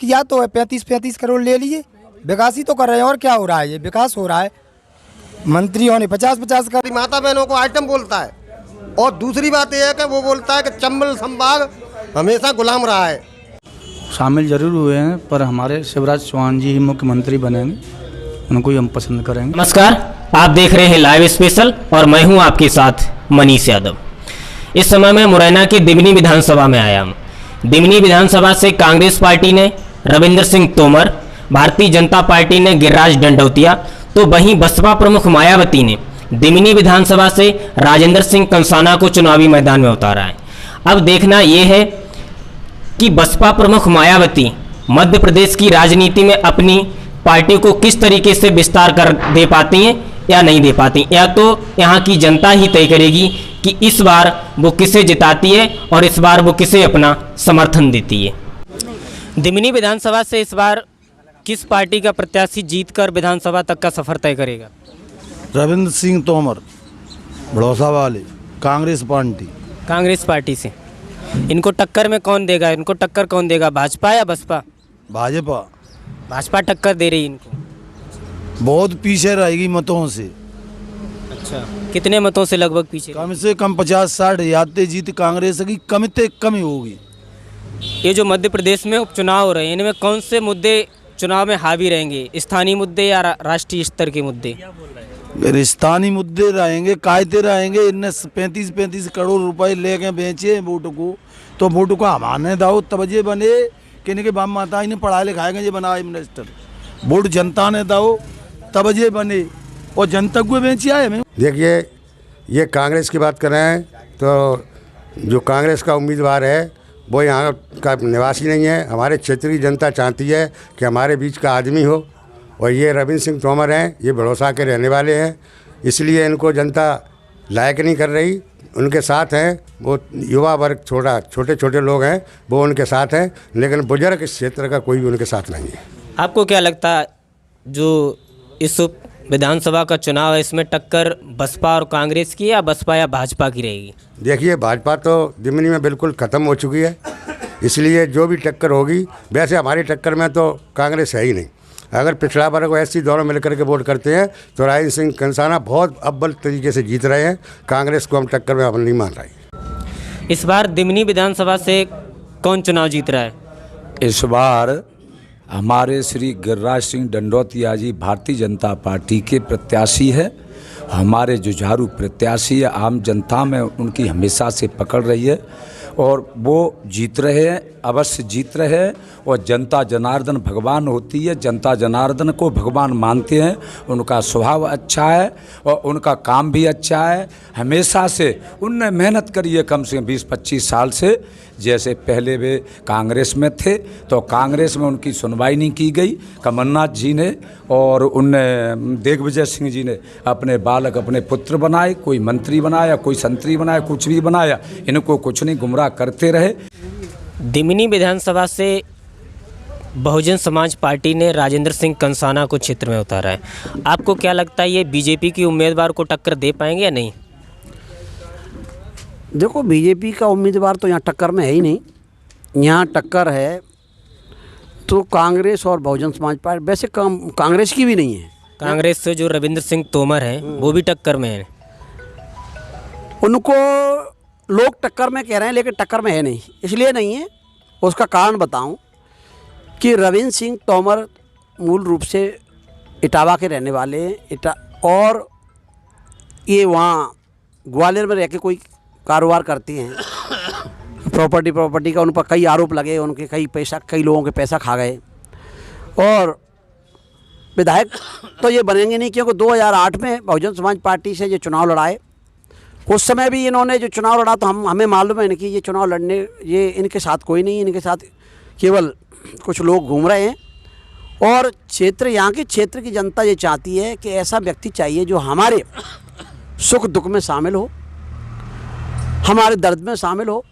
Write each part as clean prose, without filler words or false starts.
किया तो है, 35-35 करोड़ ले लिए, विकास ही तो कर रहे हैं। और क्या हो रहा है? ये विकास हो रहा है। मंत्रियों ने 50-50 कर। माता बहनों को आइटम बोलता है। और दूसरी बात यह है कि वो बोलता है कि चंबल संभाग हमेशा गुलाम रहा है। शामिल जरूर हुए हैं, पर हमारे शिवराज चौहान जी ही मुख्यमंत्री बनेंगे, उनको ही हम पसंद करेंगे। नमस्कार, आप देख रहे हैं लाइव स्पेशल और मैं हूं आपके साथ मनीष यादव। इस समय मैं मुरैना की दिमनी विधानसभा में आया हूं। दिमनी विधानसभा से कांग्रेस पार्टी ने रविंद्र सिंह तोमर, भारतीय जनता पार्टी ने गिरिराज दंडौतिया, तो वहीं बसपा प्रमुख मायावती ने दिमनी विधानसभा से राजेंद्र सिंह कंसाना को चुनावी मैदान में उतारा है। अब देखना यह है कि बसपा प्रमुख मायावती मध्य प्रदेश की राजनीति में अपनी पार्टी को किस तरीके से विस्तार कर दे पाती हैं या नहीं दे पाती, या तो यहाँ की जनता ही तय करेगी कि इस बार वो किसे जिताती है और इस बार वो किसे अपना समर्थन देती है। दिमनी विधानसभा से इस बार किस पार्टी का प्रत्याशी जीतकर विधानसभा तक का सफर तय करेगा? रविंद्र सिंह तोमर, भड़ौसा वाले, कांग्रेस पार्टी। कांग्रेस पार्टी से इनको टक्कर में कौन देगा? इनको टक्कर कौन देगा, भाजपा या बसपा? भाजपा। भाजपा टक्कर दे रही इनको, बहुत पीछे रहेगी मतों से। अच्छा, कितने मतों से लगभग पीछे? कम से कम 50-60 याते जीत कांग्रेस की कम से कम ही होगी। ये जो मध्य प्रदेश में उपचुनाव हो रहे हैं, इनमें कौन से मुद्दे चुनाव में हावी रहेंगे? स्थानीय मुद्दे या राष्ट्रीय स्तर के मुद्दे? स्थानीय मुद्दे रहेंगे, कायदे रहेंगे। इनने 35-35 करोड़ रुपए लेके बेचे वोट को, तो वोट को हमारे दाओ तब ये बने कि इनके बाप माता इन्हें पढ़ाए लिखाएंगे, ये बनाए मिनिस्टर। वोट जनता ने दाओ तब ये बने, और जनता को बेची आए। देखिए, ये कांग्रेस की बात कर रहे हैं तो जो कांग्रेस का उम्मीदवार है वो यहाँ का निवासी नहीं है। हमारे क्षेत्र की जनता चाहती है कि हमारे बीच का आदमी हो, और ये रविंद्र सिंह तोमर हैं, ये भड़ौसा के रहने वाले हैं, इसलिए इनको जनता लायक नहीं कर रही। उनके साथ हैं वो युवा वर्ग, छोटे छोटे लोग हैं, वो उनके साथ हैं, लेकिन बुजुर्ग इस क्षेत्र का कोई भी उनके साथ नहीं है। आपको क्या लगता है, जो इस विधानसभा का चुनाव है, इसमें टक्कर बसपा और कांग्रेस की या बसपा या भाजपा की रहेगी? देखिए, भाजपा तो दिमनी में बिल्कुल ख़त्म हो चुकी है, इसलिए जो भी टक्कर होगी, वैसे हमारी टक्कर में तो कांग्रेस है ही नहीं। अगर पिछड़ा वर्ग ऐसी दोनों मिलकर के वोट करते हैं तो राजेंद्र सिंह कंसाना बहुत अव्वल तरीके से जीत रहे हैं। कांग्रेस को हम टक्कर में अपन नहीं मान रहे। इस बार दिमनी विधानसभा से कौन चुनाव जीत रहा है? इस बार हमारे श्री गिरिराज सिंह दंडौतिया जी भारतीय जनता पार्टी के प्रत्याशी है। हमारे जुझारू प्रत्याशी है, आम जनता में उनकी हमेशा से पकड़ रही है और वो जीत रहे हैं, अवश्य जीत रहे हैं। और जनता जनार्दन भगवान होती है, जनता जनार्दन को भगवान मानते हैं। उनका स्वभाव अच्छा है और उनका काम भी अच्छा है। हमेशा से उनने मेहनत करी है, कम से कम 20-25 साल से। जैसे पहले वे कांग्रेस में थे तो कांग्रेस में उनकी सुनवाई नहीं की गई, कमलनाथ जी ने और उनने दिग्विजय सिंह जी ने अपने बालक, अपने पुत्र बनाए, कोई मंत्री बनाया, कोई संतरी बनाया, कुछ भी बनाया, इनको कुछ नहीं, गुमराह करते रहे। दिमनी विधानसभा से बहुजन समाज पार्टी ने राजेंद्र सिंह कंसाना को क्षेत्र में उतारा है। आपको क्या लगता है, ये बीजेपी की उम्मीदवार को टक्कर दे पाएंगे या नहीं? देखो, बीजेपी का उम्मीदवार तो यहाँ टक्कर में है ही नहीं। यहाँ टक्कर है तो कांग्रेस और बहुजन समाज पार्टी, वैसे कांग्रेस की भी नहीं है। कांग्रेस से जो रविंद्र सिंह तोमर हैं वो भी टक्कर में हैं। उनको लोग टक्कर में कह रहे हैं, लेकिन टक्कर में है नहीं। इसलिए नहीं है, उसका कारण बताऊं कि रविंद्र सिंह तोमर मूल रूप से इटावा के रहने वाले हैं, और ये वहाँ ग्वालियर में रह के कोई कारोबार करती हैं। प्रॉपर्टी का उन पर कई आरोप लगे, उनके कई लोगों के पैसा खा गए। और विधायक तो ये बनेंगे नहीं, क्योंकि 2008 में बहुजन समाज पार्टी से ये चुनाव लड़ाए। उस समय भी इन्होंने जो चुनाव लड़ा तो हमें मालूम है कि ये चुनाव लड़ने, ये इनके साथ कोई नहीं, इनके साथ केवल कुछ लोग घूम रहे हैं। और यहाँ के क्षेत्र की जनता ये चाहती है कि ऐसा व्यक्ति चाहिए जो हमारे सुख दुख में शामिल हो, हमारे दर्द में शामिल हो।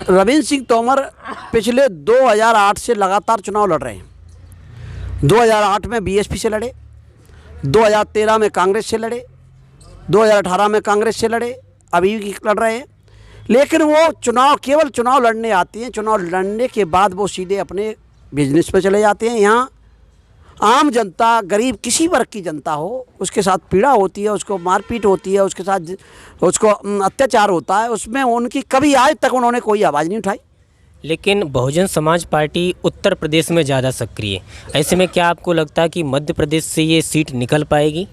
रविंद्र सिंह तोमर पिछले 2008 से लगातार चुनाव लड़ रहे हैं। 2008 में बीएसपी से लड़े, 2013 में कांग्रेस से लड़े, 2018 में कांग्रेस से लड़े, अभी भी लड़ रहे हैं। लेकिन वो केवल चुनाव लड़ने आती हैं। चुनाव लड़ने के बाद वो सीधे अपने बिजनेस पे चले जाते हैं। यहाँ आम जनता, गरीब, किसी वर्ग की जनता हो, उसके साथ पीड़ा होती है, उसको मारपीट होती है, उसके साथ उसको अत्याचार होता है, उसमें उनकी कभी आज तक उन्होंने कोई आवाज़ नहीं उठाई। लेकिन बहुजन समाज पार्टी उत्तर प्रदेश में ज़्यादा सक्रिय है, ऐसे में क्या आपको लगता है कि मध्य प्रदेश से ये सीट निकल पाएगी?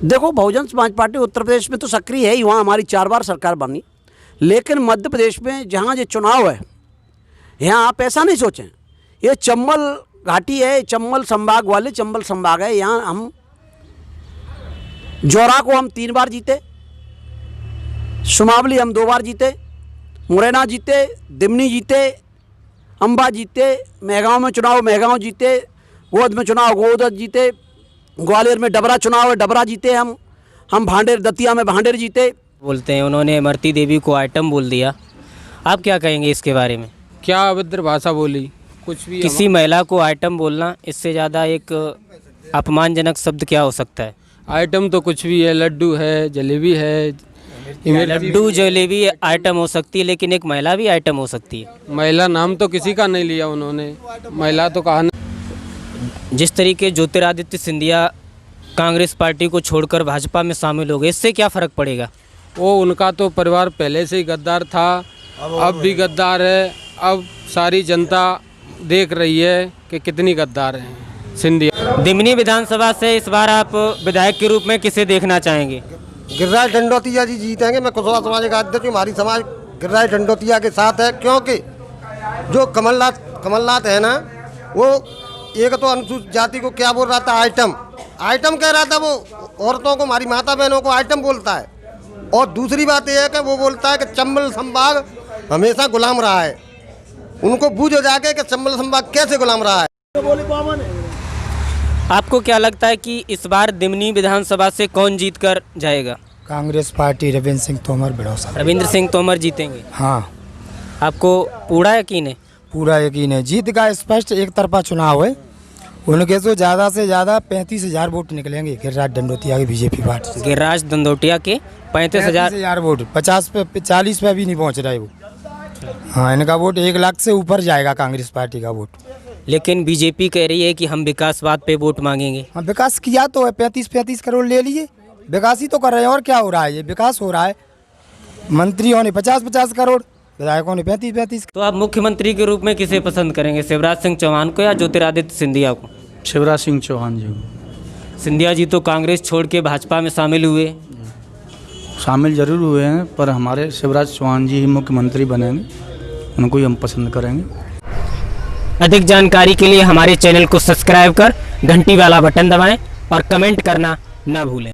देखो, बहुजन समाज पार्टी उत्तर प्रदेश में तो सक्रिय है ही, वहाँ हमारी 4 बार सरकार बनी। लेकिन मध्य प्रदेश में जहाँ ये चुनाव है, यहाँ आप ऐसा नहीं सोचें, ये चंबल घाटी है, चंबल संभाग वाले चंबल संभाग है। यहाँ हम जौरा को हम 3 बार जीते, सुमावली हम 2 बार जीते, मुरैना जीते, दिमनी जीते, अम्बा जीते, मेहगांव में चुनाव मेहगांव जीते, गोद में चुनाव गोद जीते, ग्वालियर में डबरा चुनाव है डबरा जीते, हम भांडेर दतिया में भांडेर जीते। बोलते हैं उन्होंने इमरती देवी को आइटम बोल दिया, आप क्या कहेंगे इसके बारे में? क्या अभद्र भाषा बोली, कुछ भी। किसी महिला को आइटम बोलना, इससे ज़्यादा एक अपमानजनक शब्द क्या हो सकता है? आइटम तो कुछ भी है, लड्डू है, जलेबी है। लड्डू जलेबी आइटम हो सकती है, लेकिन एक महिला भी आइटम हो सकती है। महिला नाम तो किसी का नहीं लिया उन्होंने, महिला तो कहा नहीं। जिस तरीके ज्योतिरादित्य सिंधिया कांग्रेस पार्टी को छोड़कर भाजपा में शामिल हो गए, इससे क्या फ़र्क पड़ेगा? वो उनका तो परिवार पहले से ही गद्दार था, अब भी गद्दार है। अब सारी जनता देख रही है कि कितनी गद्दार है सिंधिया। दिमनी विधानसभा से इस बार आप विधायक के रूप में किसे देखना चाहेंगे? गिरिराज दंडोतिया जी जीतेंगे। मैं कुशवाहा समाज का अध्यक्ष हूँ, हमारी समाज गिरिराज दंडोतिया के साथ है, क्योंकि जो कमलनाथ है ना, वो एक तो अनुसूचित जाति को क्या बोल रहा था, आइटम कह रहा था, वो औरतों को, हमारी माता बहनों को आइटम बोलता है। और दूसरी बात यह है कि वो बोलता है कि चंबल संभाग हमेशा गुलाम रहा है। उनको बूझ हो जाके कि चंबल संभाग कैसे गुलाम रहा है। आपको क्या लगता है कि इस बार दिमनी विधानसभा से कौन जीत कर जाएगा? कांग्रेस पार्टी, रविंद्र सिंह तोमर भरोसा। रविंद्र सिंह तोमर जीतेंगे? हाँ, आपको पूरा यकीन है? पूरा यकीन है। जीत का स्पष्ट एक तरफा चुनाव है। उनके तो ज़्यादा से ज़्यादा 35,000 वोट निकलेंगे गिरिराज दंडोतिया की बीजेपी पार्टी से। गिरिराज दंडोतिया के 35,000 वोट, 50 पे 40 पे भी नहीं पहुंच रहा है वो। हाँ, इनका वोट 1 लाख से ऊपर जाएगा कांग्रेस पार्टी का वोट। लेकिन बीजेपी कह रही है कि हम विकासवाद पे वोट मांगेंगे। हाँ, विकास किया तो है, 35 करोड़ ले लिए, विकास ही तो कर रहे हैं। और क्या हो रहा है? ये विकास हो रहा है। मंत्रियों ने 50 करोड़, विधायकों ने 35। तो आप मुख्यमंत्री के रूप में किसे पसंद करेंगे, शिवराज सिंह चौहान को या ज्योतिरादित्य सिंधिया को? शिवराज सिंह चौहान जी। सिंधिया जी तो कांग्रेस छोड़ के भाजपा में शामिल हुए। शामिल जरूर हुए हैं, पर हमारे शिवराज चौहान जी ही मुख्यमंत्री बनेंगे, उनको ही हम पसंद करेंगे। अधिक जानकारी के लिए हमारे चैनल को सब्सक्राइब कर घंटी वाला बटन दबाएं और कमेंट करना न भूलें।